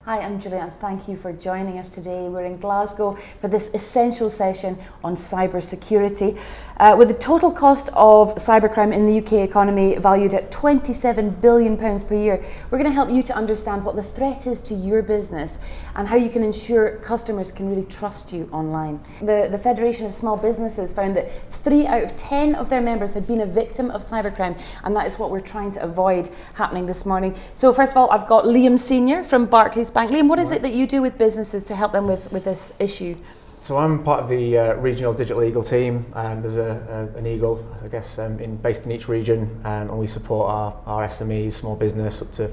Hi, I'm Julia and thank you for joining us today. We're in Glasgow for this essential session on cyber security. With the total cost of cybercrime in the UK economy valued at £27 billion per year, we're going to help you to understand what the threat is to your business and how you can ensure customers can really trust you online. The Federation of Small Businesses found that 3 out of 10 of their members had been a victim of cybercrime, and that is what we're trying to avoid happening this morning. So first of all, I've got Liam Senior from Barclays Bank. Liam, what is it that you do with businesses to help them with this issue? So I'm part of the regional digital eagle team. There's an eagle, I guess, based in each region, and we support our SMEs, small business, up to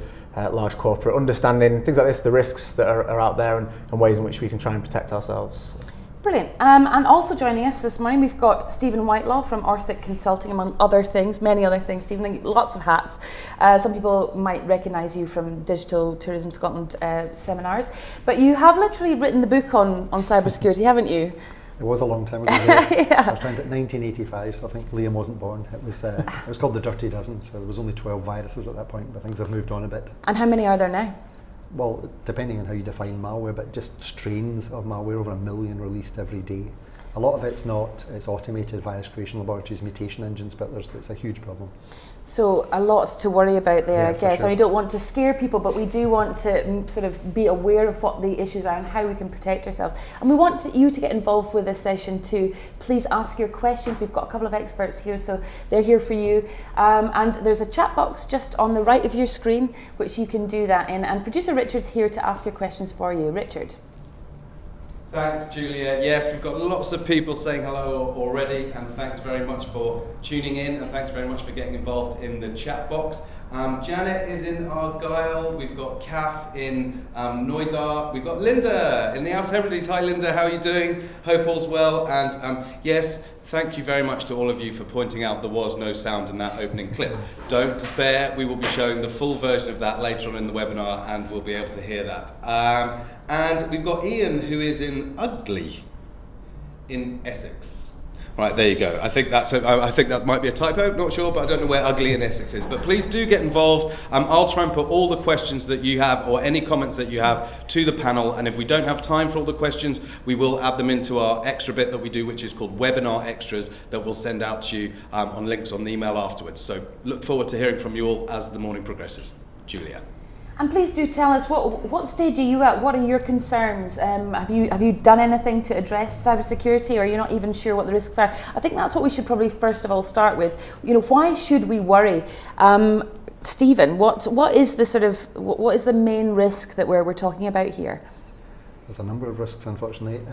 large corporate, understanding things like this, the risks that are out there, and ways in which we can try and protect ourselves. Brilliant. And also joining us this morning, we've got Stephen Whitelaw from Orthic Consulting, among other things, many other things. Stephen, lots of hats. Some people might recognise you from Digital Tourism Scotland seminars, but you have literally written the book on cybersecurity, haven't you? It was a long time ago. Yeah. I was trying in 1985, so I think Liam wasn't born. It was called The Dirty Dozen, so there was only 12 viruses at that point, but things have moved on a bit. And how many are there now? Well, depending on how you define malware, but just strains of malware, over 1 million released every day. A lot of it's automated virus creation laboratories, mutation engines, but it's a huge problem. So a lot to worry about there, Yeah, I guess. sure. And we don't want to scare people, but we do want to sort of be aware of what the issues are and how we can protect ourselves. And we want you to get involved with this session too. Please ask your questions. We've got a couple of experts here, so they're here for you. And there's a chat box just on the right of your screen, which you can do that in. And producer Richard's here to ask your questions for you. Richard. Thanks, Julia. Yes, we've got lots of people saying hello already, and thanks very much for tuning in, and thanks very much for getting involved in the chat box. Janet is in Argyll, we've got Kath in Noida, we've got Linda in the Outer Hebrides. Hi Linda, how are you doing? Hope all's well, and yes, thank you very much to all of you for pointing out there was no sound in that opening clip. Don't despair, we will be showing the full version of that later on in the webinar, and we'll be able to hear that. And we've got Ian, who is in Ugly, in Essex. Right, there you go. I think that might be a typo, not sure, but I don't know where Ugly in Essex is. But please do get involved. I'll try and put all the questions that you have, or any comments that you have, to the panel. And if we don't have time for all the questions, we will add them into our extra bit that we do, which is called Webinar Extras, that we'll send out to you on links on the email afterwards. So look forward to hearing from you all as the morning progresses. Julia. And please do tell us, what stage are you at? What are your concerns? Have you done anything to address cybersecurity, or are you not even sure what the risks are? I think that's what we should probably first of all start with. You know, why should we worry? Stephen, what is the main risk that we're talking about here? There's a number of risks, unfortunately.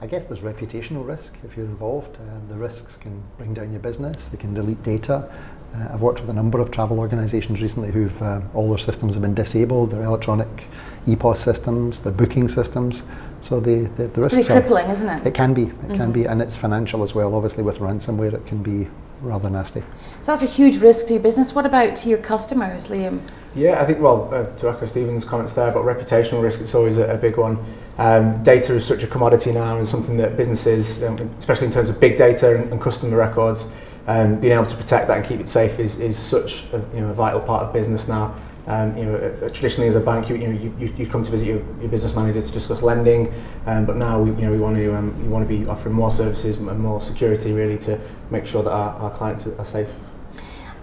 I guess there's reputational risk if you're involved. The risks can bring down your business, they can delete data. I've worked with a number of travel organisations recently who've all their systems have been disabled, their electronic EPOS systems, their booking systems. So the risks it's pretty crippling, isn't it? It can be, can be, and it's financial as well. Obviously with ransomware it can be rather nasty. So that's a huge risk to your business. What about to your customers, Liam? Yeah, I think, to echo Stephen's comments there, but reputational risk, it's always a big one. Data is such a commodity now, and something that businesses, especially in terms of big data and customer records, being able to protect that and keep it safe is such a vital part of business now. Traditionally as a bank, you come to visit your business manager to discuss lending, but now we want to be offering more services and more security, really, to make sure that our clients are safe.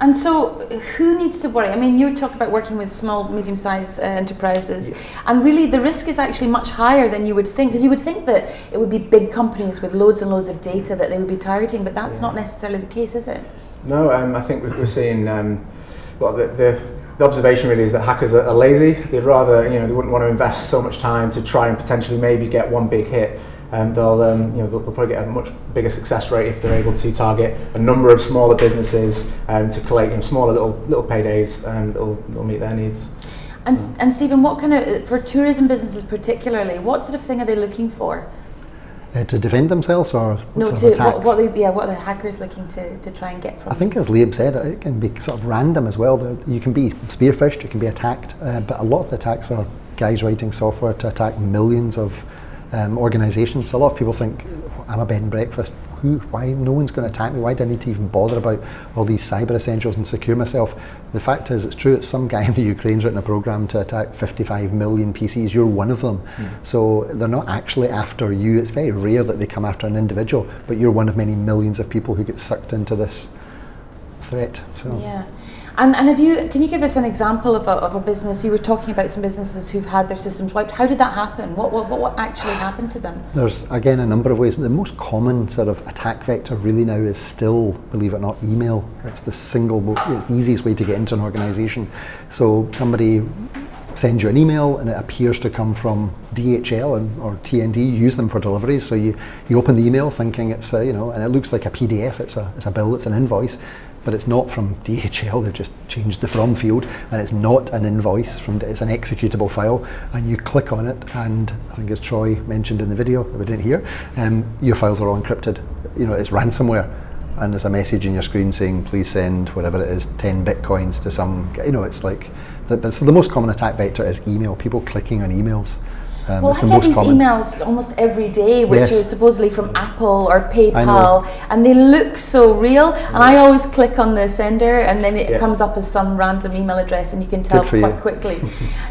And so, who needs to worry? I mean, you talked about working with small, medium-sized enterprises, and really the risk is actually much higher than you would think, because you would think that it would be big companies with loads and loads of data that they would be targeting, but that's not necessarily the case, is it? No, I think we're seeing, the observation really is that hackers are lazy. They'd rather, they wouldn't want to invest so much time to try and potentially maybe get one big hit. They'll probably get a much bigger success rate if they're able to target a number of smaller businesses to collect smaller little paydays that'll meet their needs. And Stephen, what kind of, for tourism businesses particularly, what sort of thing are they looking for? To defend themselves, or what are the hackers looking to try and get from? I think, as Liam said, it can be sort of random as well. You can be spearphished, you can be attacked, but a lot of the attacks are guys writing software to attack millions of organisations. So a lot of people think, I'm a bed and breakfast, why no one's going to attack me? Why do I need to even bother about all these cyber essentials and secure myself? The fact is, it's true, it's some guy in the Ukraine's written a program to attack 55 million PCs. You're one of them. So they're not actually after you. It's very rare that they come after an individual, but you're one of many millions of people who get sucked into this threat. So. Yeah. And can you give us an example of a business? You were talking about some businesses who've had their systems wiped. How did that happen? What actually happened to them? There's, again, a number of ways. The most common sort of attack vector really now is still, believe it or not, email. It's the it's the easiest way to get into an organisation. So somebody sends you an email and it appears to come from DHL or TNT. You use them for deliveries. So you open the email thinking it's and it looks like a PDF. It's a bill. It's an invoice. But it's not from DHL, they've just changed the from field, and it's not an invoice, it's an executable file, and you click on it, and I think as Troy mentioned in the video that we didn't hear, your files are all encrypted. It's ransomware, and there's a message in your screen saying please send whatever it is, 10 bitcoins to some, it's like, so the most common attack vector is email, people clicking on emails. Well, I get these emails almost every day, which are supposedly from Apple or PayPal, and they look so real. And I always click on the sender, and then it comes up as some random email address, and you can tell quite quickly.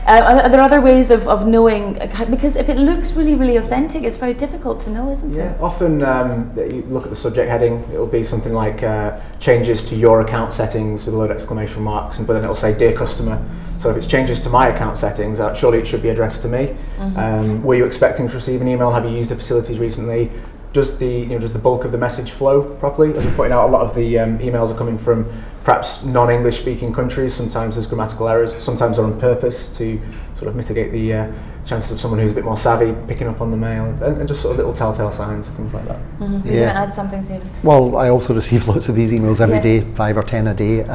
Are there other ways of knowing? Because if it looks really, really authentic, it's very difficult to know, isn't it? Often you look at the subject heading, it'll be something like changes to your account settings with a load of exclamation marks, but then it'll say dear customer. So if it's changes to my account settings, surely it should be addressed to me. Were you expecting to receive an email? Have you used the facilities recently? Does the bulk of the message flow properly? As we pointed out, a lot of the emails are coming from perhaps non-English speaking countries. Sometimes there's grammatical errors. Sometimes they're on purpose to sort of mitigate the chances of someone who's a bit more savvy picking up on the mail, and just sort of little telltale signs, things like that. You're going to add something, Stephen? Well, I also receive lots of these emails every day, 5 or 10 a day.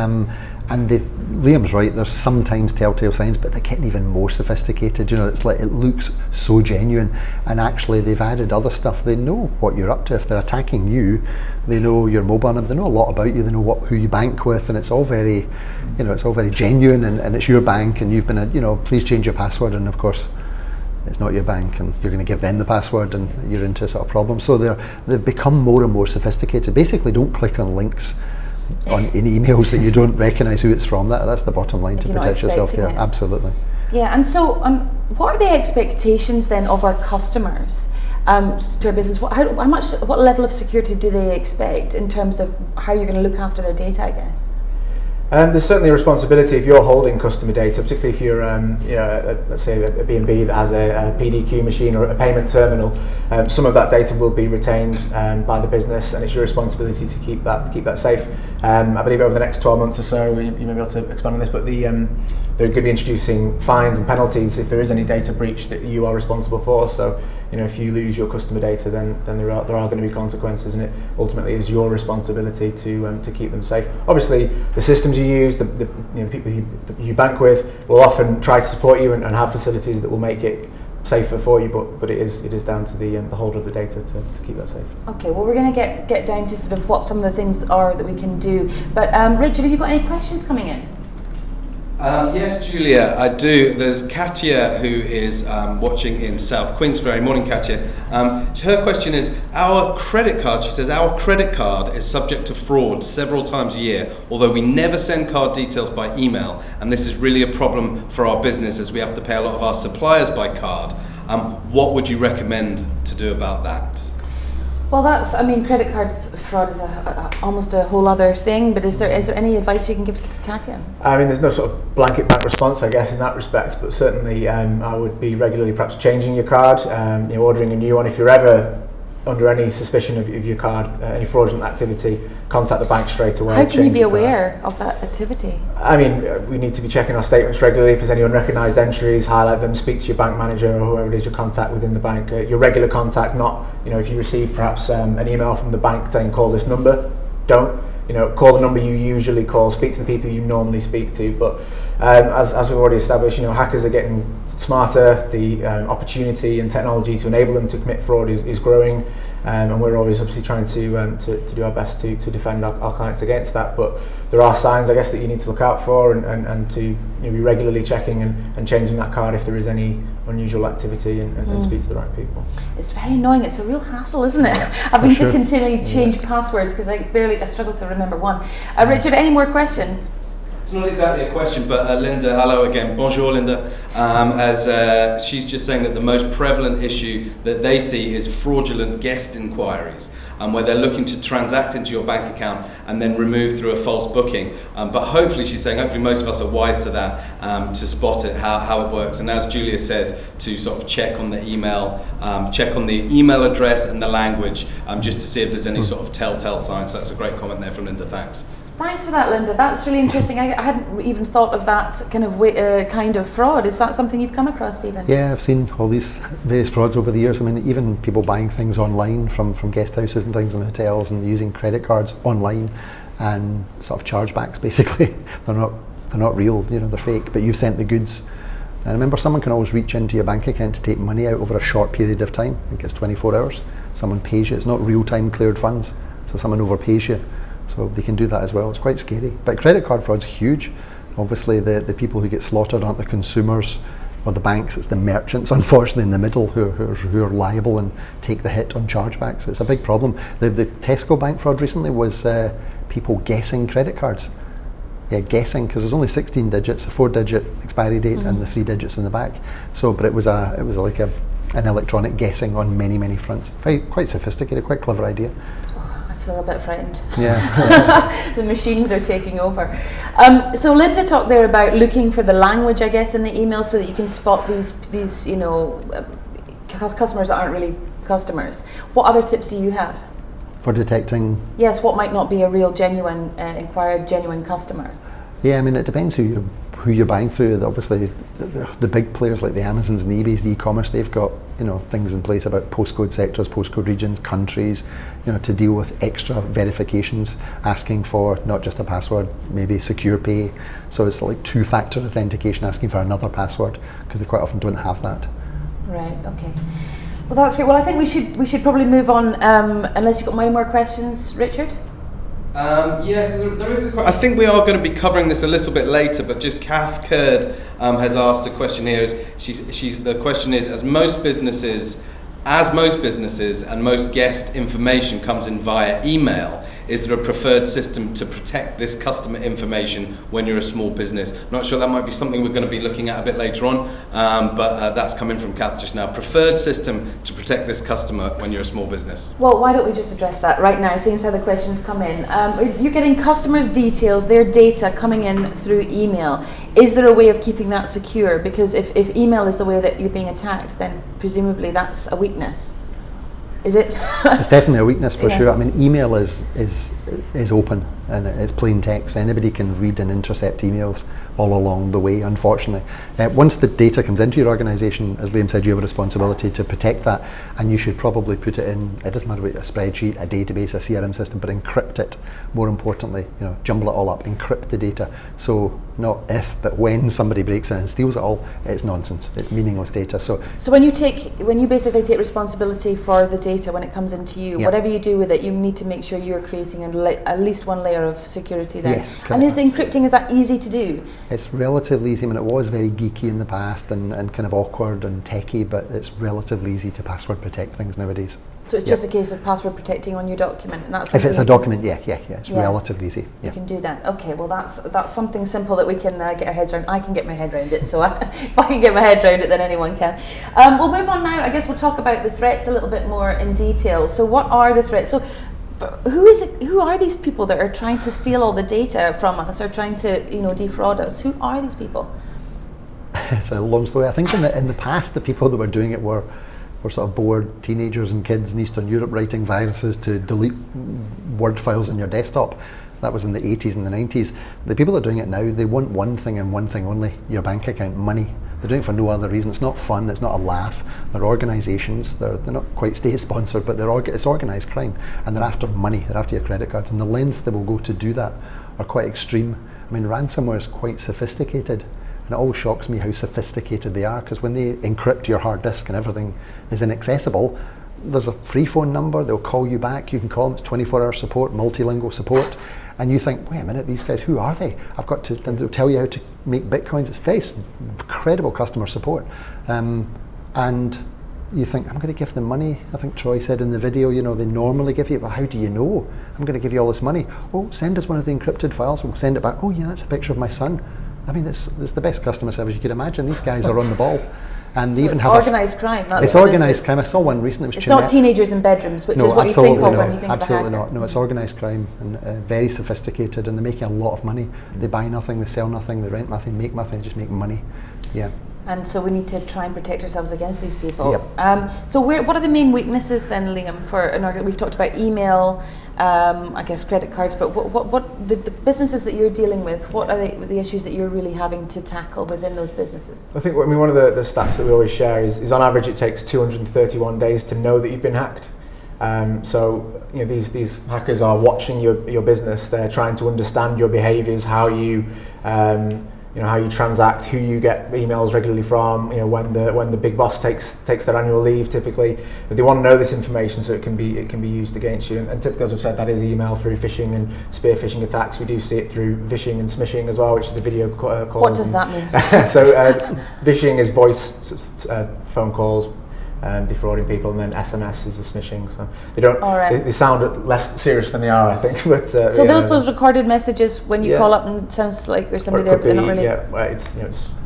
And Liam's right, there's sometimes telltale signs, but they're getting even more sophisticated. It's like it looks so genuine, and actually they've added other stuff. They know what you're up to. If they're attacking you, they know your mobile number, they know a lot about you, they know who you bank with, and it's all very, it's all very genuine, and it's your bank, and you've been, please change your password, and of course, it's not your bank, and you're going to give them the password, and you're into sort of problems. So they've become more and more sophisticated. Basically, don't click on links in emails that you don't recognise who it's from. That's the bottom line, to protect yourself there. Absolutely. Yeah, and so what are the expectations then of our customers to our business? What level of security do they expect in terms of how you're going to look after their data, I guess? There's certainly a responsibility if you're holding customer data, particularly if you're, let's say a B&B that has a PDQ machine or a payment terminal. Some of that data will be retained by the business, and it's your responsibility to keep that safe. I believe over the next 12 months or so, you may be able to expand on this, but they're going to be introducing fines and penalties if there is any data breach that you are responsible for. So, if you lose your customer data, then there are going to be consequences, and it ultimately is your responsibility to keep them safe. Obviously, the systems you use, the people you bank with will often try to support you and have facilities that will make it safer for you, but it is down to the holder of the data to keep that safe. Okay, well, we're going to get down to sort of what some of the things are that we can do. But Richard, have you got any questions coming in? Yes, Julia, I do. There's Katya who is watching in South Queensferry. Morning, Katya. Her question is, she says, our credit card is subject to fraud several times a year, although we never send card details by email, and this is really a problem for our business as we have to pay a lot of our suppliers by card. What would you recommend to do about that? Well, credit card fraud is almost a whole other thing, but is there any advice you can give to Katya? There's no sort of blanket back response, I guess, in that respect, but certainly I would be regularly perhaps changing your card, ordering a new one. If you're ever under any suspicion of your card, any fraudulent activity, contact the bank straight away. How can you be aware of that activity? We need to be checking our statements regularly. If there's any unrecognised entries, highlight them, speak to your bank manager or whoever it is your contact within the bank. Your regular contact, not, if you receive perhaps an email from the bank saying call this number, don't. Call the number you usually call, speak to the people you normally speak to. But as we've already established, hackers are getting smarter. The opportunity and technology to enable them to commit fraud is growing, and we're always obviously trying to do our best to defend our clients against that. But there are signs, I guess, that you need to look out for, and to be regularly checking and changing that card if there is any unusual activity and speak to the right people. It's very annoying. It's a real hassle, isn't it? Having to continually change passwords because I struggle to remember one. Richard, any more questions? It's not exactly a question, but Linda, hello again. Bonjour, Linda. As she's just saying that the most prevalent issue that they see is fraudulent guest inquiries, where they're looking to transact into your bank account and then remove through a false booking. But hopefully, she's saying, hopefully most of us are wise to that, to spot it, how it works. And as Julia says, to sort of check on the email address and the language, just to see if there's any sort of telltale signs. So that's a great comment there from Linda. Thanks. Thanks for that, Linda. That's really interesting. I hadn't even thought of that kind of fraud. Is that something you've come across, Stephen? Yeah, I've seen all these various frauds over the years. I mean, even people buying things online from guest houses and things and hotels and using credit cards online and sort of chargebacks, basically. They're not real, they're fake, but you've sent the goods. And remember, someone can always reach into your bank account to take money out over a short period of time. I think it's 24 hours. Someone pays you. It's not real-time cleared funds, so someone overpays you. So they can do that as well. It's quite scary. But credit card fraud's huge. Obviously, the people who get slaughtered aren't the consumers or the banks. It's the merchants, unfortunately, in the middle who are liable and take the hit on chargebacks. It's a big problem. The Tesco bank fraud recently was people guessing credit cards. Yeah, guessing, because there's only 16 digits, a 4-digit expiry date and the 3 digits in the back. So, but it was like an electronic guessing on many fronts. Quite sophisticated, quite clever idea. I feel a bit frightened. Yeah. The machines are taking over. So Linda talked there about looking for the language, I guess, in the email so that you can spot these customers that aren't really customers. What other tips do you have? For detecting? Yes, what might not be a real genuine genuine customer? Yeah, I mean, it depends who you're buying through. Obviously, the big players like the Amazons and the eBays, the e-commerce, they've got things in place about postcode sectors, postcode regions, countries, to deal with extra verifications, asking for not just a password, maybe secure pay. So it's like 2-factor authentication, asking for another password, because they quite often don't have that. Right. Okay. Well, that's great. Well, I think we should probably move on. Unless you've got many more questions, Richard. Yes, there is I think we are going to be covering this a little bit later, but just Kath Kurd has asked a question here. The question is, as most businesses and most guest information comes in via email, is there a preferred system to protect this customer information when you're a small business? I'm not sure, that might be something we're going to be looking at a bit later on, but that's coming from Kath just now. Preferred system to protect this customer when you're a small business? Well, why don't we just address that right now, seeing as how the questions come in. You're getting customers' details, their data coming in through email. Is there a way of keeping that secure? Because if email is the way that you're being attacked, then presumably that's a weakness. Is it? It's definitely a weakness for sure. I mean, email is open and it's plain text. Anybody can read and intercept emails all along the way, unfortunately. Once the data comes into your organisation, as Liam said, you have a responsibility to protect that, and you should probably put it in, it doesn't matter about a spreadsheet, a database, a CRM system, but encrypt it. More importantly, jumble it all up, encrypt the data. So not if, but when somebody breaks in and steals it all, it's nonsense. It's meaningless data. So when you basically take responsibility for the data when it comes into you, whatever you do with it, you need to make sure you're creating at least one layer of security there. Yes, and is encrypting, is that easy to do? It's relatively easy. I mean, it was very geeky in the past and kind of awkward and techie, but it's relatively easy to password protect things nowadays. So it's just a case of password protecting on your document, and that's if it's a document, it's relatively easy. You can do that. Okay, well that's something simple that we can get our heads around. I can get my head around it, so if I can get my head around it, then anyone can. We'll move on now. I guess we'll talk about the threats a little bit more in detail. So what are the threats? So who are these people that are trying to steal all the data from us, or trying to defraud us? Who are these people? It's a long story. I think in the past, the people that were doing it were sort of bored teenagers and kids in Eastern Europe writing viruses to delete Word files on your desktop. That was in the 80s and the 90s. The people that are doing it now, they want one thing and one thing only: your bank account, money. They're doing it for no other reason. It's not fun, it's not a laugh. They're organisations, they're not quite state sponsored, but it's organised crime, and they're after money, they're after your credit cards, and the lengths they will go to do that are quite extreme. I mean, ransomware is quite sophisticated, and it always shocks me how sophisticated they are, because when they encrypt your hard disk and everything is inaccessible, there's a free phone number, they'll call you back, you can call them, it's 24-hour support, multilingual support, And you think, wait a minute, these guys, who are they? I've got to, and they'll tell you how to make Bitcoins. It's very incredible customer support. And you think, I'm going to give them money. I think Troy said in the video, they normally give you, but how do you know? I'm going to give you all this money. Oh, send us one of the encrypted files. We'll send it back. Oh yeah, that's a picture of my son. I mean, it's the best customer service you could imagine. These guys are on the ball. And So they even it's have organised crime. That's it's what this organised is. crime. I saw one recently. It's not teenagers in bedrooms, which is what you think of when you think of a absolutely hacker. not. No, it's organised crime and very sophisticated, and they're making a lot of money. They buy nothing, they sell nothing, they rent nothing, make nothing, just make money. Yeah. And so we need to try and protect ourselves against these people. Yep. So what are the main weaknesses then, Liam, for an organ? We've talked about email, I guess credit cards, but what the businesses that you're dealing with, what are the issues that you're really having to tackle within those businesses? I think one of the stats that we always share is on average it takes 231 days to know that you've been hacked. So these hackers are watching your business. They're trying to understand your behaviours, how you how you transact, who you get emails regularly from, when the big boss takes their annual leave typically. But they want to know this information so it can be used against you. And typically, as I've said, that is email through phishing and spear phishing attacks. We do see it through vishing and smishing as well, which is the video calls. What does that mean? So vishing is voice phone calls, defrauding people, and then SMS is the smishing. So they don't. They sound less serious than they are, I think. But so those recorded messages when you call up and it sounds like there's somebody there, but they're not really. Yeah, well, it's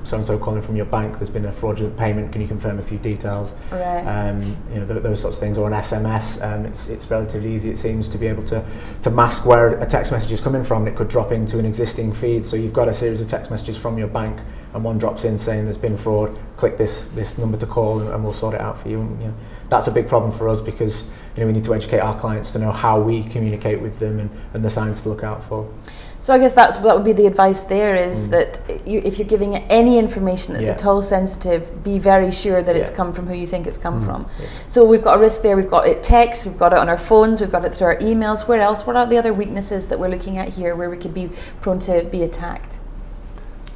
so and so calling from your bank. There's been a fraudulent payment. Can you confirm a few details? Right. Those sorts of things, or an SMS. It's relatively easy, it seems, to be able to mask where a text message is coming from. And it could drop into an existing feed. So you've got a series of text messages from your bank, and one drops in saying there's been fraud. Click this number to call, and we'll sort it out for you. And that's a big problem for us because we need to educate our clients to know how we communicate with them and the signs to look out for. So I guess that would be the advice there is that if you're giving any information that's at all sensitive, be very sure that it's come from who you think it's come from. Yeah. So we've got a risk there. We've got it text, we've got it on our phones, we've got it through our emails. Where else? What are the other weaknesses that we're looking at here where we could be prone to be attacked?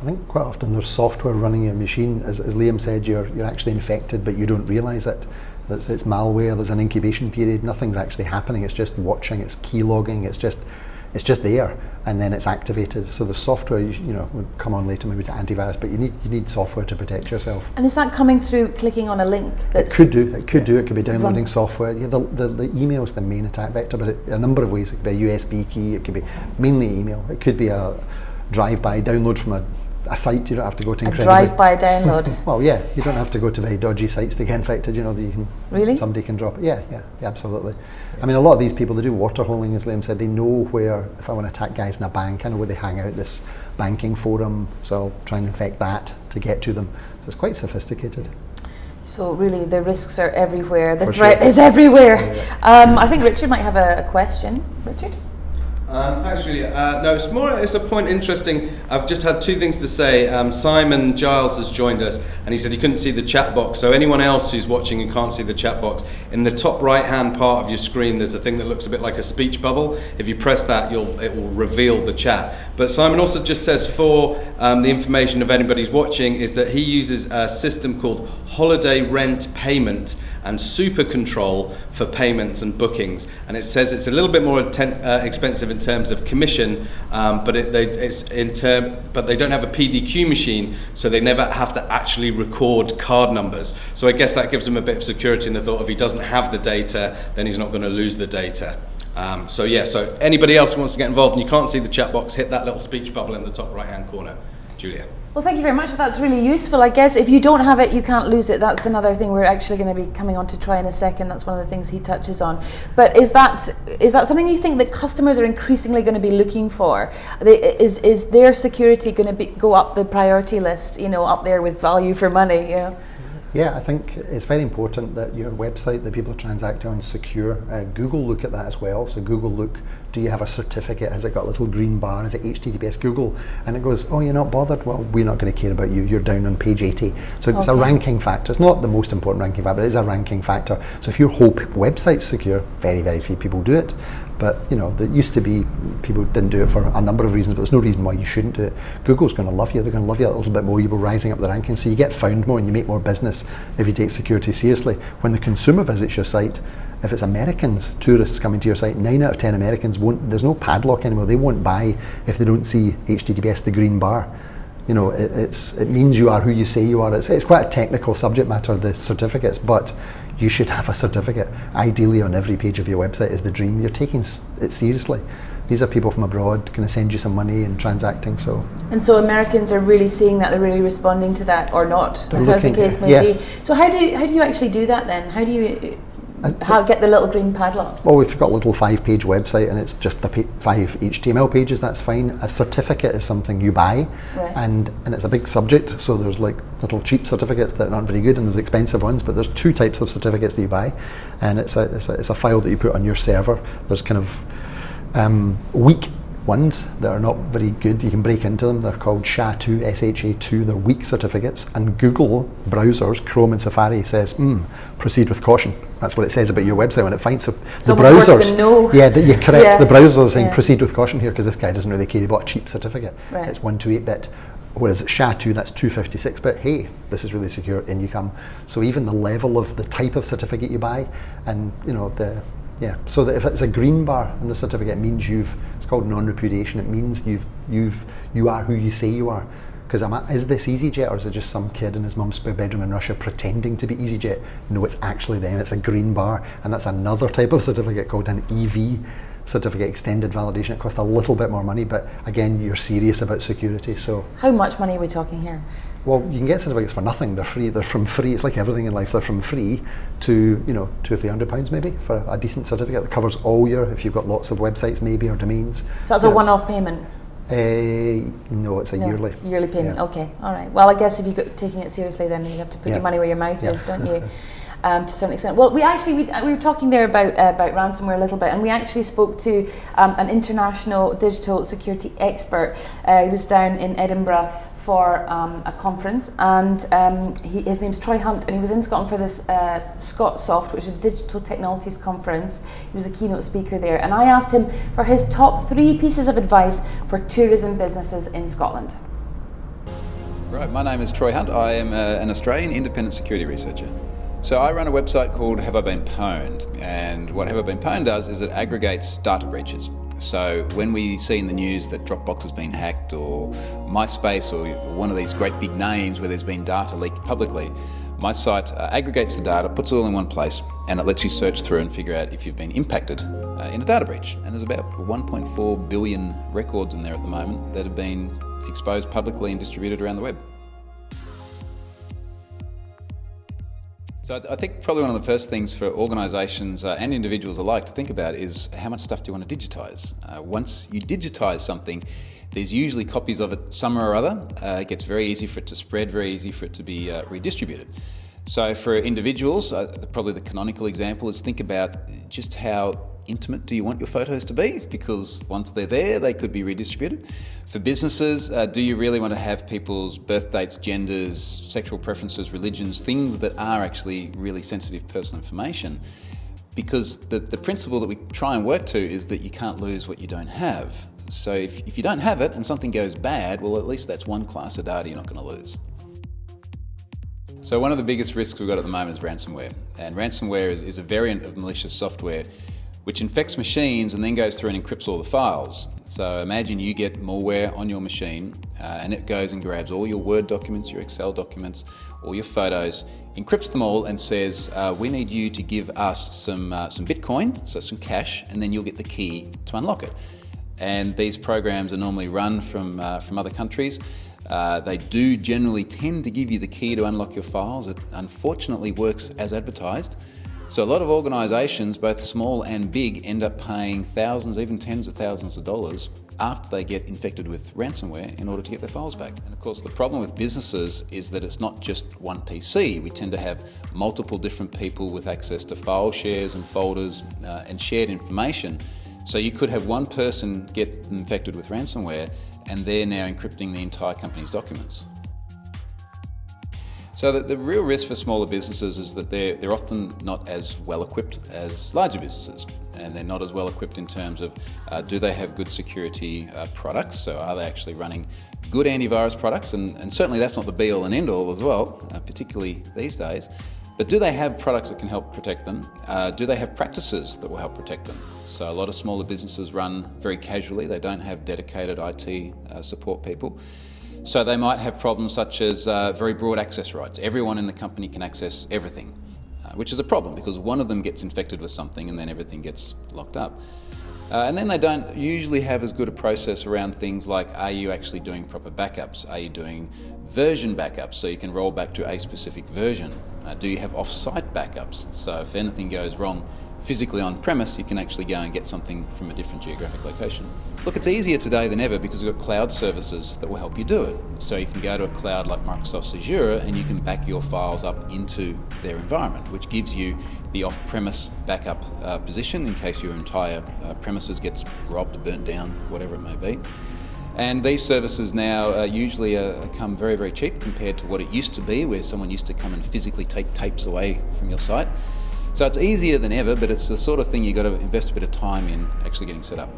I think quite often there's software running your machine. As Liam said, you're actually infected, but you don't realise it. It's malware. There's an incubation period. Nothing's actually happening. It's just watching. It's keylogging. It's just there, and then it's activated. So the software, we'll come on later maybe to antivirus, but you need software to protect yourself. And is that coming through clicking on a link? It could do. It could be downloading software. Yeah, the email is the main attack vector, but a number of ways. It could be a USB key. It could be mainly email. It could be a drive-by download from a site. You don't have to go to incredibly... A drive-by download? Well, yeah, you don't have to go to very dodgy sites to get infected. That you can... Really? Somebody can drop it. Yeah, absolutely. I mean, a lot of these people, they do water holing, as Liam said. They know where, if I want to attack guys in a bank, I know where they hang out, this banking forum, so I'll try and infect that to get to them. So it's quite sophisticated. So really, the risks are everywhere. The threat is everywhere. Yeah. I think Richard might have a question. Richard? Thanks, Julia. No, it's a point interesting. I've just had two things to say. Simon Giles has joined us, and he said he couldn't see the chat box. So anyone else who's watching and can't see the chat box, in the top right-hand part of your screen, there's a thing that looks a bit like a speech bubble. If you press that, it will reveal the chat. But Simon also just says for the information of anybody who's watching is that he uses a system called Holiday Rent Payment and Super Control for payments and bookings, and it says it's a little bit more expensive in terms of commission, but they don't have a PDQ machine, so they never have to actually record card numbers. So I guess that gives them a bit of security in the thought if he doesn't have the data, then he's not going to lose the data. So anybody else who wants to get involved and you can't see the chat box, hit that little speech bubble in the top right hand corner. Julia. Well, thank you very much. That's really useful. I guess if you don't have it, you can't lose it. That's another thing we're actually going to be coming on to try in a second. That's one of the things he touches on. But is that something you think that customers are increasingly going to be looking for? Is their security going to go up the priority list, up there with value for money? Yeah, I think it's very important that your website that people are transacting on is secure. Google look at that as well. So Google look, do you have a certificate? Has it got a little green bar? Is it HTTPS Google? And it goes, oh, you're not bothered? Well, we're not going to care about you. You're down on page 80. So it's a ranking factor. It's not the most important ranking factor, but it is a ranking factor. So if your whole website's secure, very, very few people do it. But there used to be, people didn't do it for a number of reasons, but there's no reason why you shouldn't do it. Google's going to love you. They're going to love you a little bit more. You'll be rising up the rankings, so you get found more and you make more business if you take security seriously. When the consumer visits your site, if it's Americans, tourists coming to your site, 9 out of 10 Americans won't, there's no padlock anymore. They won't buy if they don't see HTTPS, the green bar. It means you are who you say you are. It's quite a technical subject matter, the certificates, but you should have a certificate. Ideally on every page of your website is the dream. You're taking it seriously. These are people from abroad going to send you some money and transacting. And so Americans are really seeing that, they're really responding to that, or not, as the case may be. So how do you actually do that then? How do you get the little green padlock? Well, we've got a little 5-page website and it's just 5 HTML pages, that's fine. A certificate is something you buy, right. and it's a big subject, so there's like little cheap certificates that aren't very good and there's expensive ones, but there's 2 types of certificates that you buy, and it's a file that you put on your server. There's kind of weak ones that are not very good. You can break into them. They're called SHA-2, SHA-2. They're weak certificates. And Google browsers, Chrome and Safari, says, proceed with caution. That's what it says about your website when it finds. So the browsers, you're correct. Yeah. The browsers saying proceed with caution here because this guy doesn't really care. He bought a cheap certificate. Right. It's 128-bit. Whereas SHA-2, that's 256-bit. Hey, this is really secure. In you come. So even the level of the type of certificate you buy, and so that if it's a green bar in the certificate, it means it's called non-repudiation. It means you are who you say you are. Because is this EasyJet, or is it just some kid in his mum's spare bedroom in Russia pretending to be EasyJet? No, it's actually them. It's a green bar, and that's another type of certificate called an EV certificate, extended validation. It costs a little bit more money, but again, you're serious about security. So how much money are we talking here? Well, you can get certificates for nothing. They're free. They're from free. It's like everything in life. They're from free to £200 or £300 maybe for a decent certificate that covers all your. If you've got lots of websites maybe or domains. So that's a one-off payment. No, it's a yearly payment. Okay, all right. Well, I guess if you're taking it seriously, then you have to put your money where your mouth is, don't you? To a certain extent. Well, we were talking there about ransomware a little bit, and we actually spoke to an international digital security expert. He was down in Edinburgh for a conference, and his name's Troy Hunt, and he was in Scotland for this ScotSoft, which is a digital technologies conference. He was the keynote speaker there, and I asked him for his top 3 pieces of advice for tourism businesses in Scotland. Right, my name is Troy Hunt. I am an Australian independent security researcher. So I run a website called Have I Been Pwned, and what Have I Been Pwned does is it aggregates data breaches. So when we see in the news that Dropbox has been hacked, or MySpace, or one of these great big names where there's been data leaked publicly, my site aggregates the data, puts it all in one place, and it lets you search through and figure out if you've been impacted in a data breach. And there's about 1.4 billion records in there at the moment that have been exposed publicly and distributed around the web. So I think probably one of the first things for organisations and individuals alike to think about is how much stuff do you want to digitise? Once you digitise something, there's usually copies of it somewhere or other. It gets very easy for it to spread, very easy for it to be redistributed. So for individuals, probably the canonical example is think about just how intimate do you want your photos to be, because once they're there, they could be redistributed. For businesses, do you really want to have people's birth dates, genders, sexual preferences, religions, things that are actually really sensitive personal information? Because the principle that we try and work to is that you can't lose what you don't have. So if you don't have it and something goes bad, well, at least that's one class of data you're not going to lose. So one of the biggest risks we've got at the moment is ransomware. And ransomware is a variant of malicious software which infects machines and then goes through and encrypts all the files. So imagine you get malware on your machine and it goes and grabs all your Word documents, your Excel documents, all your photos, encrypts them all and says, we need you to give us some Bitcoin, so some cash, and then you'll get the key to unlock it. And these programs are normally run from other countries. They do generally tend to give you the key to unlock your files. It unfortunately works as advertised. So a lot of organisations, both small and big, end up paying thousands, even tens of thousands of dollars after they get infected with ransomware in order to get their files back. And of course the problem with businesses is that it's not just one PC. We tend to have multiple different people with access to file shares and folders and shared information. So you could have one person get infected with ransomware and they're now encrypting the entire company's documents. So the real risk for smaller businesses is that they're often not as well equipped as larger businesses, and they're not as well equipped in terms of do they have good security products, so are they actually running good antivirus products, and certainly that's not the be all and end all as well, particularly these days, but do they have products that can help protect them? Do they have practices that will help protect them? So a lot of smaller businesses run very casually, they don't have dedicated IT support people. So they might have problems such as very broad access rights. Everyone in the company can access everything, which is a problem because one of them gets infected with something and then everything gets locked up. And then they don't usually have as good a process around things like, are you actually doing proper backups? Are you doing version backups so you can roll back to a specific version? Do you have off-site backups? So if anything goes wrong physically on premise, you can actually go and get something from a different geographic location. Look, it's easier today than ever because we've got cloud services that will help you do it. So you can go to a cloud like Microsoft's Azure and you can back your files up into their environment, which gives you the off-premise backup position in case your entire premises gets robbed, burnt down, whatever it may be. And these services now usually come very, very cheap compared to what it used to be, where someone used to come and physically take tapes away from your site. So it's easier than ever, but it's the sort of thing you've got to invest a bit of time in actually getting set up.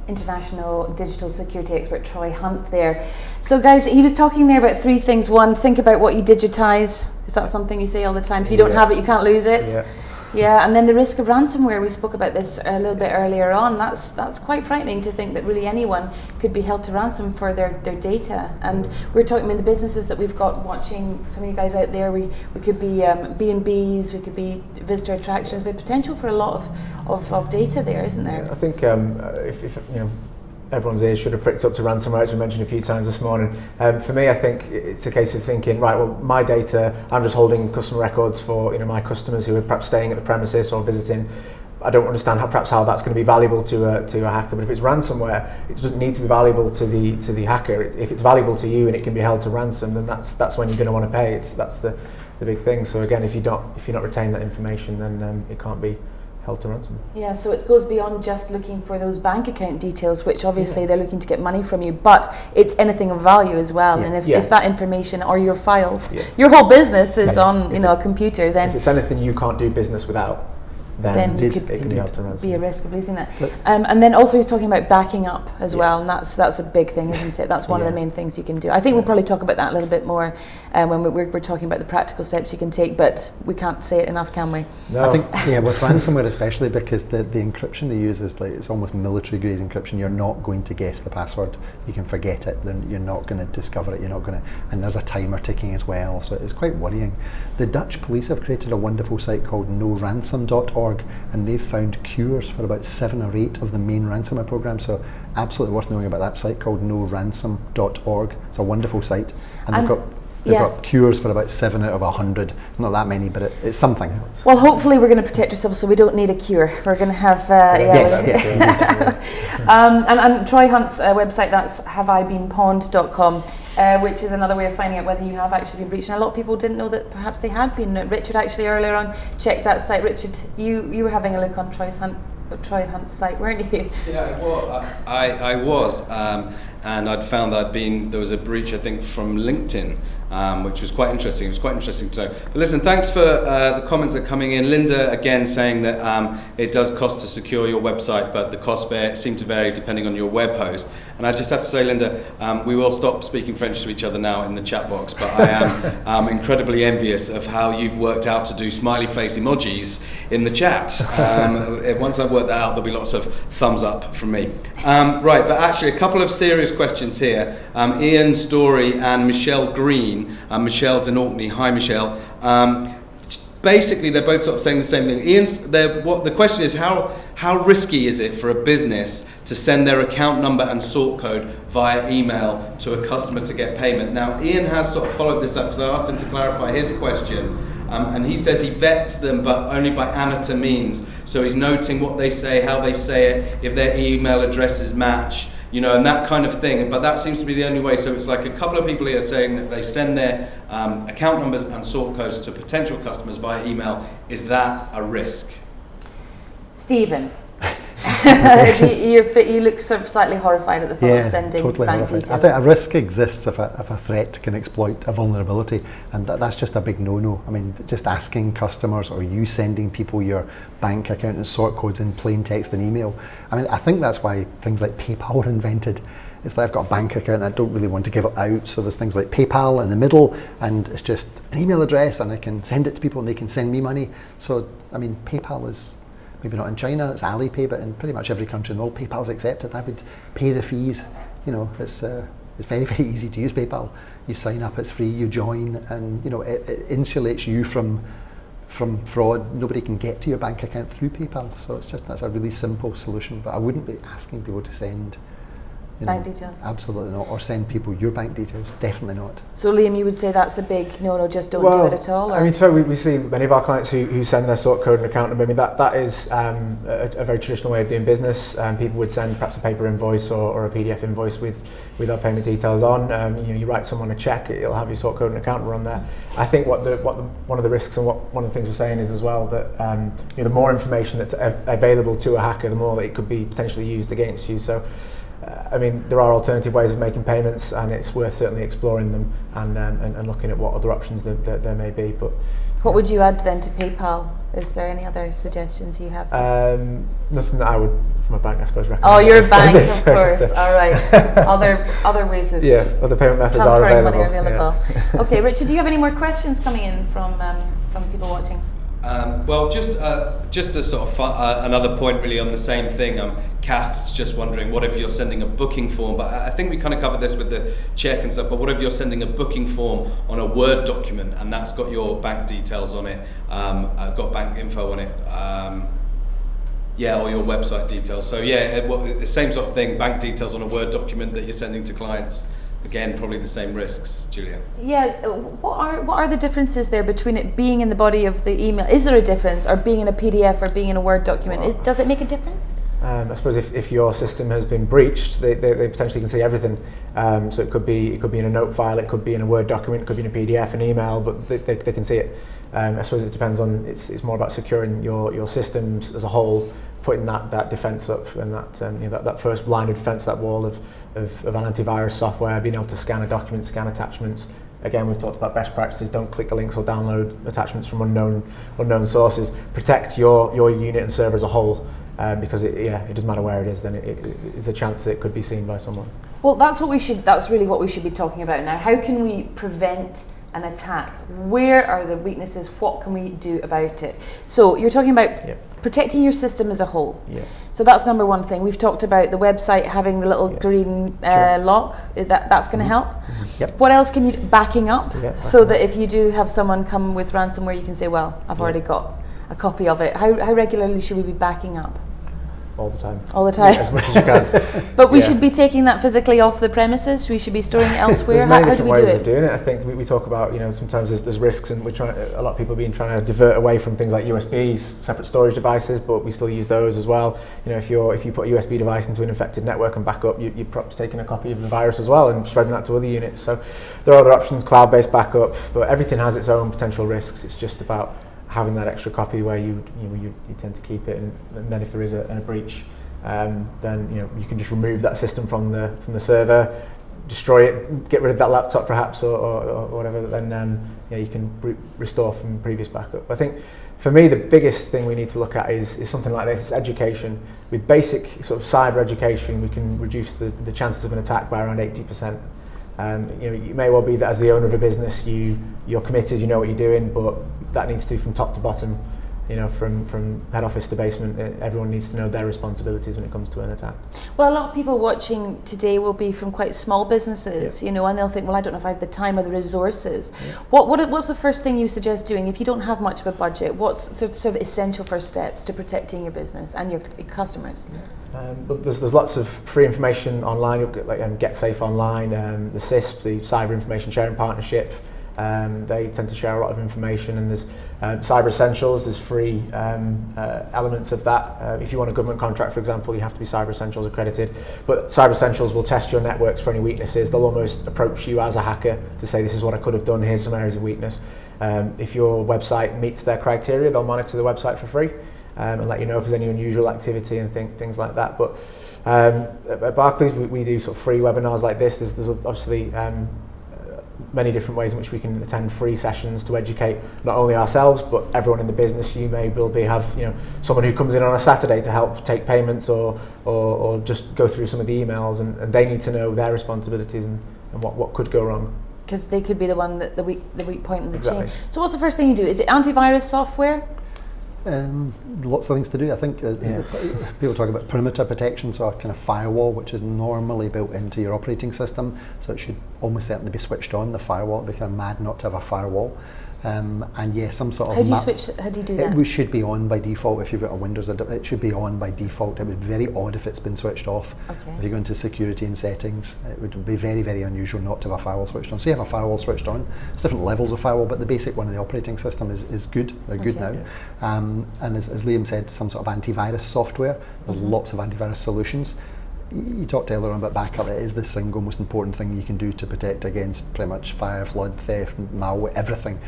International digital security expert Troy Hunt there. So guys, he was talking there about three things. One, think about what you digitize. Is that something you say all the time? If you don't have it, you can't lose it. Yeah, and then the risk of ransomware, we spoke about this a little bit earlier on. That's quite frightening to think that really anyone could be held to ransom for their data. And we're talking about the businesses that we've got watching, some of you guys out there, we could be B&Bs, we could be visitor attractions. There's potential for a lot of data there, isn't there? I think if everyone's ears should have pricked up to ransomware, as we mentioned a few times this morning. For me, I think it's a case of thinking, right, well, my data, I'm just holding customer records for my customers who are perhaps staying at the premises or visiting. I don't understand how that's going to be valuable to a hacker. But if it's ransomware, it doesn't need to be valuable to the hacker. If it's valuable to you and it can be held to ransom, then that's when you're going to want to pay. That's the big thing. So again, if you're not retaining that information, then it can't be held to ransom. Yeah, so it goes beyond just looking for those bank account details, which obviously they're looking to get money from you, but it's anything of value as well. And if that information or your files, your whole business is on a computer, then if it's anything you can't do business without, then you could it can be held to ransom. Be a risk of losing that. And then also you're talking about backing up as well, and that's a big thing, isn't it? That's one of the main things you can do. I think we'll probably talk about that a little bit more when we're talking about the practical steps you can take, but we can't say it enough, can we? No. I think with ransomware especially, because the encryption they use is it's almost military grade encryption. You're not going to guess the password. You can forget it. Then you're not going to discover it. And there's a timer ticking as well, so it's quite worrying. The Dutch police have created a wonderful site called noransom.org, and they've found cures for about 7 or 8 of the main ransomware programs. So absolutely worth knowing about that site called noransom.org. It's a wonderful site, and they've got cures for about 7 out of 100. It's not that many, but it's something. Well, hopefully we're going to protect ourselves, so we don't need a cure. We're going to have and Troy Hunt's website, that's haveibeenpawned.com. Which is another way of finding out whether you have actually been breached. And a lot of people didn't know that perhaps they had been. Richard actually earlier on checked that site. Richard, you were having a look on Troy Hunt's site, weren't you? Yeah, well, I was, and I'd found there was a breach, I think, from LinkedIn, which was quite interesting. It was quite interesting to know. But listen, thanks for the comments that are coming in. Linda, again, saying that it does cost to secure your website, but the costs seem to vary depending on your web host. And I just have to say, Linda, we will stop speaking French to each other now in the chat box, but I am incredibly envious of how you've worked out to do smiley face emojis in the chat. Once I've worked that out, there'll be lots of thumbs up from me. Right, but actually a couple of serious questions here. Ian Story and Michelle Green. Michelle's in Orkney. Hi, Michelle. Basically, they're both sort of saying the same thing. The question is, how risky is it for a business to send their account number and sort code via email to a customer to get payment? Now, Ian has sort of followed this up because I asked him to clarify his question, and he says he vets them, but only by amateur means. So he's noting what they say, how they say it, if their email addresses match, and that kind of thing. But that seems to be the only way. So it's like a couple of people here saying that they send their account numbers and sort codes to potential customers via email. Is that a risk? Stephen. You look sort of slightly horrified at the thought of sending totally bank horrified. details. I think a risk exists if a threat can exploit a vulnerability, and that's just a big no-no. I mean, just asking customers or you sending people your bank account and sort codes in plain text and email. I mean, I think that's why things like PayPal were invented. It's like I've got a bank account and I don't really want to give it out, so there's things like PayPal in the middle, and it's just an email address and I can send it to people and they can send me money. So, I mean, PayPal is maybe not in China, it's Alipay, but in pretty much every country in the world, PayPal's accepted. I would pay the fees. You know, it's very, very easy to use PayPal. You sign up, it's free, you join, and you know, it insulates you from fraud. Nobody can get to your bank account through PayPal. So that's a really simple solution. But I wouldn't be asking people to send bank details? Absolutely not. Or send people your bank details. Definitely not. So Liam, you would say that's a big no, just don't do it at all? Or? I mean, we see many of our clients who send their sort code and account number. I mean, that is a very traditional way of doing business. People would send perhaps a paper invoice or a PDF invoice with our payment details on. You write someone a check, it'll have your sort code and account number on there. I think one of the risks and one of the things we're saying is as well that the more information that's available to a hacker, the more that it could be potentially used against you. So. I mean, there are alternative ways of making payments, and it's worth certainly exploring them and looking at what other options there may be. But what would you add then to PayPal? Is there any other suggestions you have? Nothing that I would, from a bank, I suppose, recommend. Oh, your bank, of course. All right. Other ways of other payment methods are transferring available. money are available. Yeah. Okay, Richard, do you have any more questions coming in from people watching? Well, just a sort of another point really on the same thing. Kath's just wondering, what if you're sending a booking form? But I think we kind of covered this with the check and stuff, but what if you're sending a booking form on a Word document and that's got your bank details on it, got bank info on it, or your website details. So the same sort of thing, bank details on a Word document that you're sending to clients. Again, probably the same risks, Julia. Yeah, what are the differences there between it being in the body of the email? Is there a difference, or being in a PDF or being in a Word document? Does it make a difference? I suppose if your system has been breached, they potentially can see everything. So it could be in a note file, it could be in a Word document, it could be in a PDF, an email, but they can see it. I suppose it depends on. It's more about securing your systems as a whole, putting that defence up, and that first line of defence, that wall of an antivirus software, being able to scan a document, scan attachments. Again, we've talked about best practices. Don't click the links or download attachments from unknown sources. Protect your unit and server as a whole, because it doesn't matter where it is. Then it's a chance that it could be seen by someone. Well, that's really what we should be talking about now. How can we prevent an attack? Where are the weaknesses? What can we do about it? So you're talking about protecting your system as a whole. Yeah. So that's number one thing. We've talked about the website having the little green lock. That's going to help. Mm-hmm. Yep. What else can you do? Backing up, so that if you do have someone come with ransomware, you can say, well, I've already got a copy of it. How regularly should we be backing up? All the time. All the time. As much as you can. But we should be taking that physically off the premises. We should be storing it elsewhere. There's many different ways of doing it. I think we talk about, sometimes there's risks, and a lot of people have been trying to divert away from things like USBs, separate storage devices, but we still use those as well. If you put a USB device into an infected network and back up, you're perhaps taking a copy of the virus as well and spreading that to other units. So there are other options, cloud-based backup, but everything has its own potential risks. It's just about having that extra copy where you tend to keep it, and then if there is a breach, then you can just remove that system from the server, destroy it, get rid of that laptop perhaps, or whatever. Then you can restore from previous backup. I think for me the biggest thing we need to look at is something like this: it's education. With basic sort of cyber education, we can reduce the chances of an attack by around 80%. It may well be that as the owner of a business, you're committed, you know what you're doing, but that needs to be from top to bottom. From head office to basement, everyone needs to know their responsibilities when it comes to an attack. Well, a lot of people watching today will be from quite small businesses, and they'll think, well, I don't know if I have the time or the resources. Yeah. What's the first thing you suggest doing if you don't have much of a budget? What's the sort of essential first steps to protecting your business and your customers? Yeah. But there's lots of free information online. You'll get Get Safe Online, the CISP, the Cyber Information Sharing Partnership. They tend to share a lot of information, and there's Cyber Essentials. There's free elements of that. If you want a government contract, for example, you have to be Cyber Essentials accredited. But Cyber Essentials will test your networks for any weaknesses. They'll almost approach you as a hacker to say, this is what I could have done, here's some areas of weakness. If your website meets their criteria, they'll monitor the website for free. and let you know if there's any unusual activity and things like that. But at Barclays, we do sort of free webinars like this. There's obviously many different ways in which we can attend free sessions to educate not only ourselves but everyone in the business. You may have someone who comes in on a Saturday to help take payments or just go through some of the emails, and they need to know their responsibilities and what could go wrong. Because they could be the one that the weak point in the Exactly. chain. So what's the first thing you do? Is it antivirus software? Lots of things to do. I think people talk about perimeter protection, so a kind of firewall which is normally built into your operating system, so it should almost certainly be switched on, the firewall. It'd be kind of mad not to have a firewall. And yeah, some sort of... How do you do that? It should be on by default if you've got a Windows. It should be on by default. It would be very odd if it's been switched off. Okay. If you go into security and settings, it would be very, very unusual not to have a firewall switched on. So you have a firewall switched on. There's different levels of firewall, but the basic one in the operating system is good. They're good now. And as Liam said, some sort of antivirus software. There's lots of antivirus solutions. You talked earlier on about backup. It is the single most important thing you can do to protect against pretty much fire, flood, theft, malware, everything.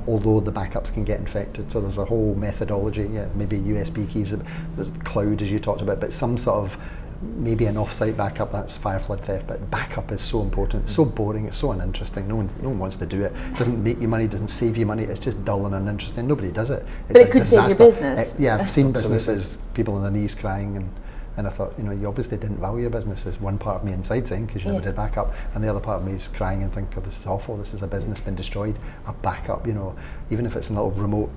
Although the backups can get infected, so there's a whole methodology. Yeah, maybe USB keys. There's the cloud, as you talked about, but some sort of maybe an off-site backup. That's fire, flood, theft. But backup is so important. It's so boring. It's so uninteresting. No one wants to do it. It doesn't make you money. Doesn't save you money. It's just dull and uninteresting. Nobody does it. It's but it could save your business. Yeah, I've seen businesses, people on their knees crying and I thought, you obviously didn't value your business. There's one part of me inside saying, because you never did backup, and the other part of me is crying and thinking, oh, this is awful, this is a business been destroyed. A backup, even if it's a little remote,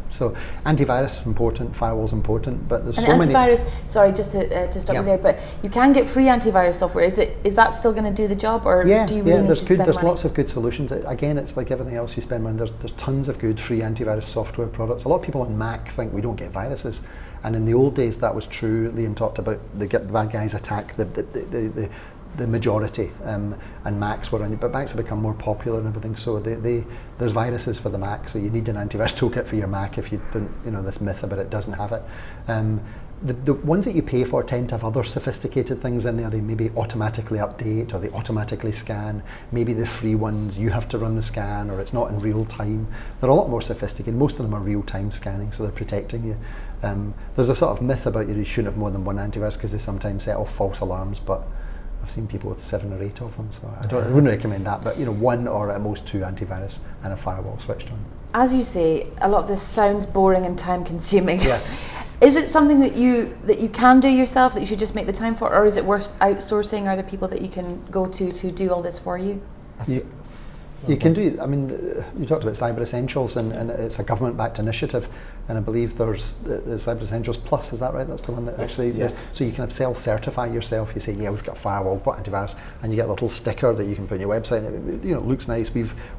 So antivirus is important, firewall's important, but there's so many... Sorry, just to stop you there, but you can get free antivirus software. Is that still going to do the job, or do you really need to spend money? There's lots of good solutions. Again, it's like everything else, you spend money. There's tons of good free antivirus software products. A lot of people on Mac think we don't get viruses. And in the old days, that was true. Liam talked about the bad guys attack the majority, and Macs were on. But Macs have become more popular and everything. So there's viruses for the Mac. So you need an antivirus toolkit for your Mac if you don't. This myth about it doesn't have it. The ones that you pay for tend to have other sophisticated things in there. They maybe automatically update or they automatically scan. Maybe the free ones, you have to run the scan, or it's not in real time. They're a lot more sophisticated. Most of them are real time scanning, so they're protecting you. There's a sort of myth about you shouldn't have more than one antivirus because they sometimes set off false alarms, but I've seen people with 7 or 8 of them, so I wouldn't recommend that, but one or at most 2 antivirus and a firewall switched on. As you say, a lot of this sounds boring and time consuming. Yeah. Is it something that you can do yourself, that you should just make the time for, or is it worth outsourcing? Are there people that you can go to do all this for you? You can do, you talked about Cyber Essentials, and it's a government-backed initiative, and I believe there's Cyber Essentials Plus, is that right? That's the one that Yes. So you can self-certify yourself. You say, yeah, we've got a firewall, we've got antivirus, and you get a little sticker that you can put on your website. It looks nice.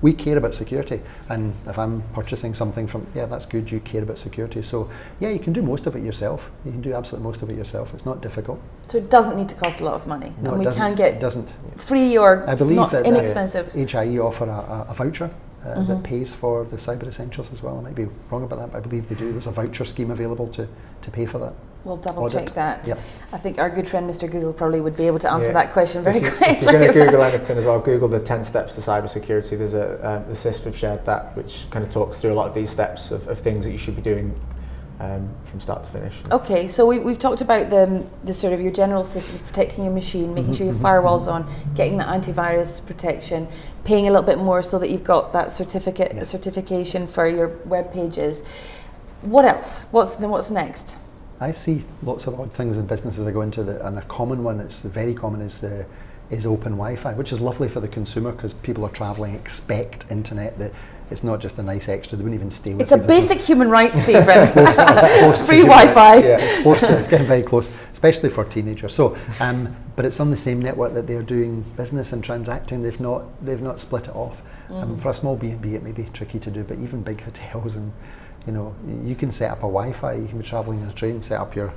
We care about security, and if I'm purchasing something from, that's good, you care about security. So yeah, you can do most of it yourself. You can do absolutely most of it yourself. It's not difficult. So it doesn't need to cost a lot of money, no, and we can it get doesn't. free or I believe not that inexpensive. HIE offer a voucher that pays for the Cyber Essentials as well. I might be wrong about that, but I believe they do. There's a voucher scheme available to pay for that. We'll double check that. Yep. I think our good friend Mr. Google probably would be able to answer that question very quickly. If you're going to Google anything as well, Google the 10 steps to cybersecurity. There's the CISP have shared that, which kind of talks through a lot of these steps of things that you should be doing from start to finish. Okay, so we've talked about the sort of your general system of protecting your machine, making sure your firewall's on, getting the antivirus protection, paying a little bit more so that you've got that certification for your web pages. What else? What's next? I see lots of odd things in businesses I go into, and a common one, it's very common, is open Wi-Fi, which is lovely for the consumer because people are travelling, expect internet. That it's not just a nice extra. They wouldn't even stay with. It's a basic human right, Stephen. It's Free Wi-Fi. Yeah, it's close to it. It's getting very close, especially for teenagers. So, but it's on the same network that they're doing business and transacting. They've not split it off. For a small B&B, it may be tricky to do, but even big hotels, and you can set up a Wi-Fi. You can be travelling on a train, set up your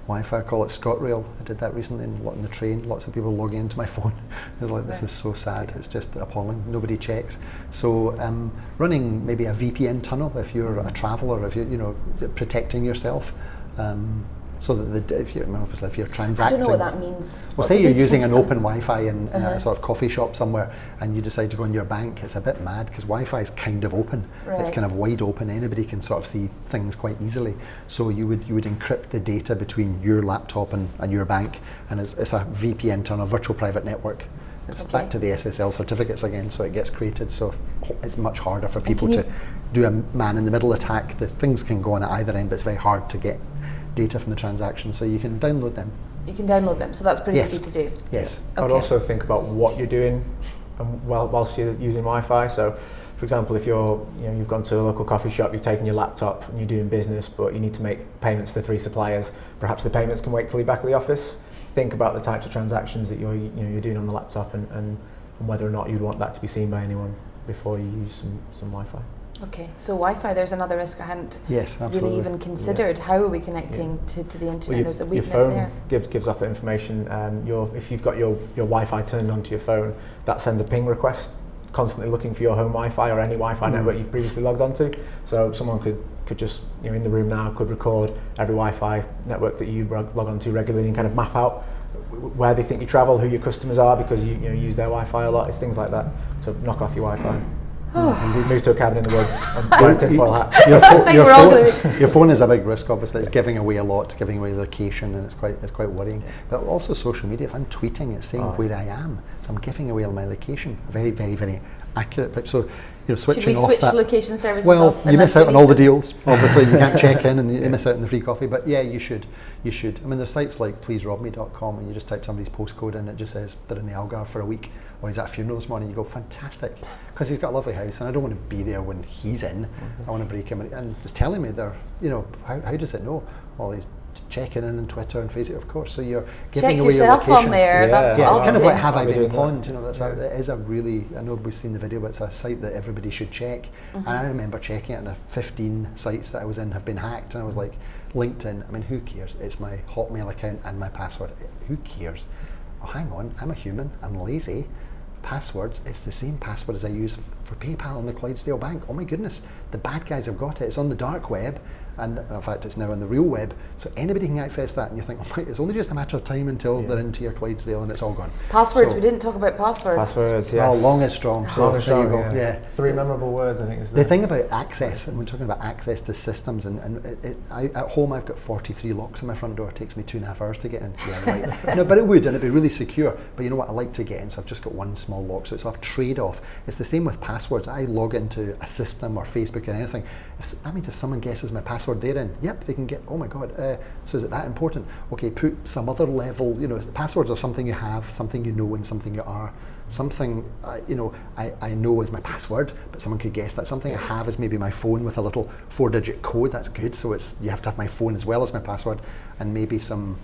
Wi-Fi, I call it ScotRail. I did that recently in the train. Lots of people logging into my phone. I was like, this is so sad. It's just appalling. Nobody checks. So running maybe a VPN tunnel if you're a traveller, if you're protecting yourself. So that if you're transacting, I don't know what that means. Well, What's say the you're VPN using an spell? open Wi-Fi in a sort of coffee shop somewhere, and you decide to go in your bank. It's a bit mad because Wi-Fi is kind of open. It's Right. kind of wide open. Anybody can sort of see things quite easily. So you would encrypt the data between your laptop and your bank, and it's a VPN term, a virtual private network. It's Okay. back to the SSL certificates again, so it gets created. So it's much harder for people can you- to do a man-in-the-middle attack. The things can go on at either end, but it's very hard to get data from the transaction. So you can download them. You can download them, so that's pretty Yes. easy to do. Yes. I'd Okay. also think about what you're doing whilst you're using Wi-Fi. So, for example, if you've gone to a local coffee shop, you've taken your laptop and you're doing business, but you need to make payments to 3 suppliers. Perhaps the payments can wait till you're back at the office. Think about the types of transactions that you're doing on the laptop and whether or not you'd want that to be seen by anyone before you use some Wi-Fi. Okay, so Wi-Fi, there's another risk I hadn't Yes, absolutely. really even considered. How are we connecting to the internet? There's a your weakness phone there. gives off the information. If you've got your Wi-Fi turned onto your phone, that sends a ping request, constantly looking for your home Wi-Fi or any Wi-Fi network you've previously logged onto. So someone could just, in the room now, could record every Wi-Fi network that you log onto regularly and kind of map out where they think you travel, who your customers are, because you use their Wi-Fi a lot. It's things like that. So knock off your Wi-Fi. And move to a cabin in the woods and wear a tinfoil hat. Your phone is a big risk. Obviously, it's giving away a lot, giving away location, and it's quite worrying. But also social media. If I'm tweeting, it's saying where I am, so I'm giving away all my location. A very, very, very accurate picture. So switching Should we off switch that. location services Well, off? you miss out on all the deals. Obviously, you can't check in and you miss out on the free coffee. But yeah, you should. I mean, there's sites like pleaserobme.com, and you just type somebody's postcode in, and it just says they're in the Algarve for a week, or he's at a funeral this morning. You go, fantastic, because he's got a lovely house, and I don't want to be there when he's in. I want to break him, and it's telling me they're, how does it know? Well, he's checking in on Twitter and Facebook, of course. So you're giving Check away your yourself location. on there. Yeah. That's Yeah, what it's I'll kind of do. like have I I'll be been doing that. pawned? It is a really, I know we've seen the video, but it's a site that everybody should check. And I remember checking it, and the 15 sites that I was in have been hacked, and I was like, LinkedIn, I mean, who cares? It's my Hotmail account and my password. Who cares? Oh, hang on, I'm a human, I'm lazy. Passwords, it's the same password as I use for PayPal and the Clydesdale Bank. Oh my goodness, the bad guys have got it. It's on the dark web, and in fact it's now on the real web, so anybody can access that, and you think, oh my, it's only just a matter of time until they're into your Clydesdale and it's all gone. Passwords, So- we didn't talk about passwords. Passwords, yes. Oh, long is strong. So Long and there you strong, go. Yeah. 3 memorable words, I think, is The thing about access, and we're talking about access to systems, I at home I've got 43 locks on my front door. It takes me 2.5 hours to get in. Yeah, right. No, but it would, and it'd be really secure. But you know what? I like to get in, so I've just got one small lock. So it's a trade-off. It's the same with passwords. I log into a system or Facebook or anything. That means if someone guesses my password they're in, yep, they can get. Oh my God! So is it that important? Okay, put some other level. Passwords are something you have, something you know, and something you are. Something I know is my password, but someone could guess that. Something I have is maybe my phone with a little 4-digit code. That's good. So you have to have my phone as well as my password, and maybe some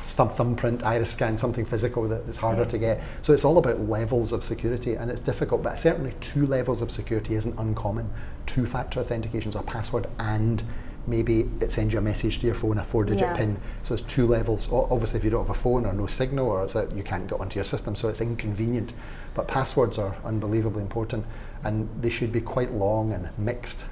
thumbprint, iris scan, something physical that's harder to get. So it's all about levels of security, and it's difficult. But certainly 2 levels of security isn't uncommon. 2-factor authentication, so a password and maybe it sends you a message to your phone, a 4-digit pin. So it's 2 levels. Obviously, if you don't have a phone or no signal, or you can't get onto your system, so it's inconvenient. But passwords are unbelievably important, and they should be quite long and mixed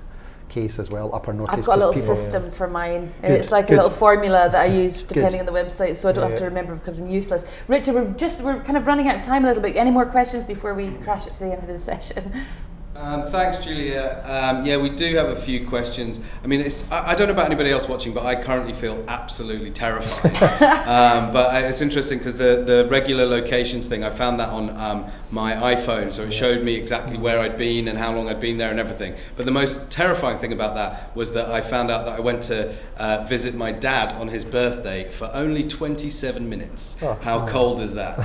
case as well, upper notice. I've got a little people- system for mine. Good, It's like good. a little formula that I use depending on the website, so I don't have to remember because I'm useless. Richard, we're kind of running out of time a little bit. Any more questions before we crash it to the end of the session? Thanks, Julia. Yeah, we do have a few questions. I mean, I don't know about anybody else watching, but I currently feel absolutely terrified. But it's interesting because the regular locations thing, I found that on my iPhone, so it showed me exactly where I'd been and how long I'd been there and everything. But the most terrifying thing about that was that I found out that I went to visit my dad on his birthday for only 27 minutes. How cold is that?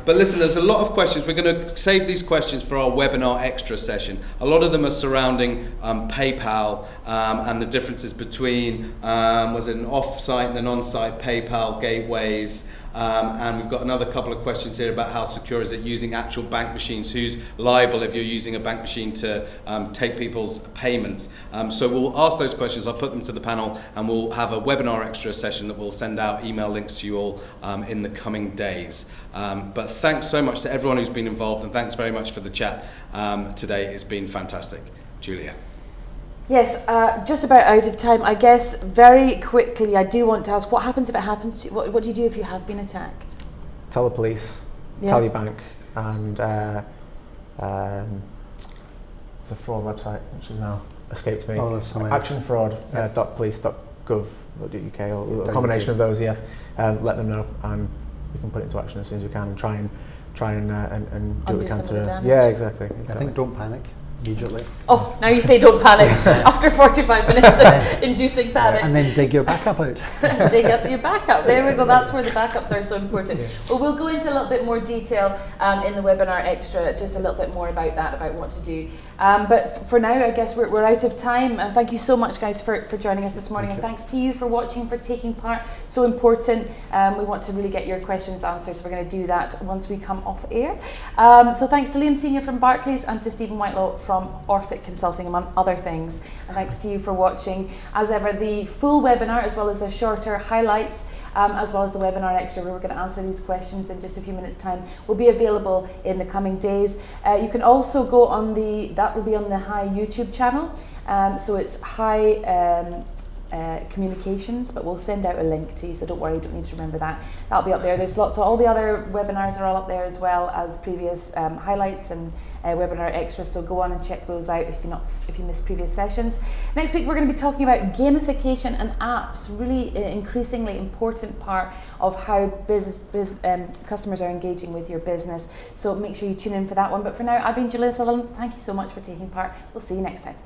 But listen, there's a lot of questions. We're going to save these questions for our webinar extra session. A lot of them are surrounding PayPal and the differences between was it an off-site and an on-site PayPal gateways. And we've got another couple of questions here about how secure is it using actual bank machines, who's liable if you're using a bank machine to take people's payments. So we'll ask those questions, I'll put them to the panel, and we'll have a webinar extra session that we'll send out email links to you all in the coming days. But thanks so much to everyone who's been involved, and thanks very much for the chat today. It's been fantastic. Julia. Yes, just about out of time. I guess very quickly, I do want to ask, what happens if it happens to you? What do you do if you have been attacked? Tell the police, tell your bank, and there's a fraud website which has now escaped me. Oh, actionfraud.police.gov.uk, or a combination of those. Yes, let them know, and we can put it into action as soon as we can, and try and do what we can to. Yeah, exactly. I think don't panic immediately. Oh, now you say don't panic after 45 minutes of inducing panic. And then dig your backup out. Dig up your backup. There we go. That's where the backups are so important. Yeah. Well, we'll go into a little bit more detail in the webinar extra, just a little bit more about that, about what to do. But for now, I guess we're out of time. And thank you so much, guys, for joining us this morning. And thanks to you for watching, for taking part. So important. We want to really get your questions answered. So we're going to do that once we come off air. So thanks to Liam Senior from Barclays and to Stephen Whitelaw from Orthic Consulting, among other things. And thanks to you for watching. As ever, the full webinar, as well as the shorter highlights, as well as the webinar extra, where we're going to answer these questions in just a few minutes' time, will be available in the coming days. You can also go on that will be on the High YouTube channel. So it's High Communications, but we'll send out a link to you, so don't worry, you don't need to remember that. That'll be up there. There's lots of all the other webinars are all up there, as well as previous highlights and webinar extras, so go on and check those out if you missed previous sessions. Next week we're going to be talking about gamification and apps, really increasingly important part of how customers are engaging with your business, so make sure you tune in for that one. But for now, I've been Julia Sutherland. Thank you so much for taking part. We'll see you next time.